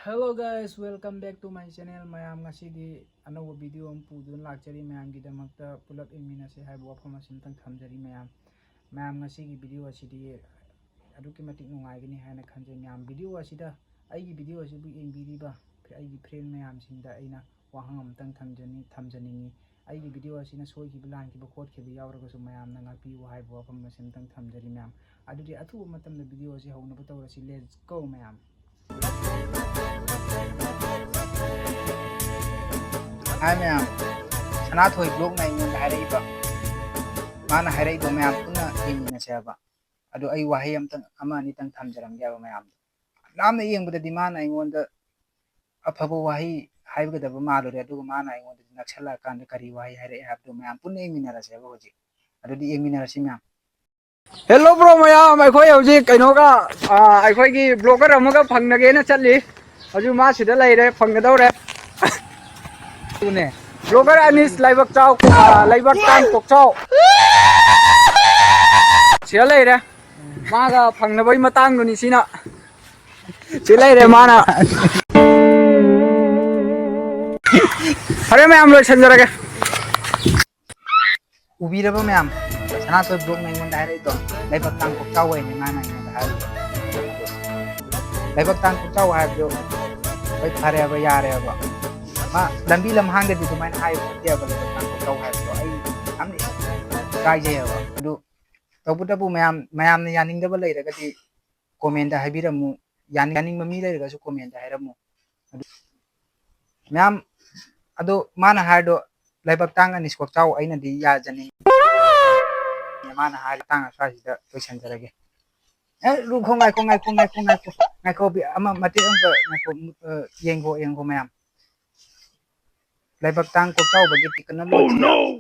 Hello guys, welcome back to my channel. Mayam ngasi di another video am pudun lakchari mayam gi damakta pulak iminase haibu wafam asimtang thamjari mayam ngasi gi video asidi aduki matik nungai gani haina khanjai mayam video asida aigi video asibu yengbiriba aigi friend mayam singda aina wahang amtang thamjani aigi video asina soi gi bilan gi bakot ke bi yawragasu mayam na ngapi wa haibu wafam asimtang thamjari mayam adudi athu matam da video asi hauna batawrasi let's go mayam. Hai ma'am, sana thoi blog na ingon harai ba. Mana harai do ma'am puna ing na siya ba. Ado ay wahay am tang ama ni tang thamjaram ya ba ma'am. Lam na iyang bada di mana ingon da apabo wahay hay ba da ba malo re ado mana ingon da nakshala kan da kari wahay harai hab do ma'am puna ing minara siya ba hoji. Ado di ing minara si ma'am. Hello bro maya mai khoi hauji kaino ga ai khoi gi blogger amaga phangnage na challi haju ma sida leire phanggadore tune blogger anis laibaktang kokchw sia leire ma ga phangnabai matang ni sina sia leire mana hare mayam loi sanjarage Ubira ba ma'am? Sana thoi blog na ingon harai do. Laibaktang kokchw ay ni mana ingon harai. Laibaktang kokchw hay do. Bai thare ba yare ba. Ma lambi lam hang de du main hai dia ba laibaktang kokchw hay do ai amni kai je ba. Adu tawbudabu mayam ni yaning da ba leira ga di comment da habiramu yaning mami leira ga su comment da hairamu. Mayam ado mana hay do Laibaktang anis kokchw aina di ya jani mana hari tang asasi da tuisan jarage lu kongai ko bi ama mati angka ngako yengo mayam Laibaktang kokchw bagi tikana lo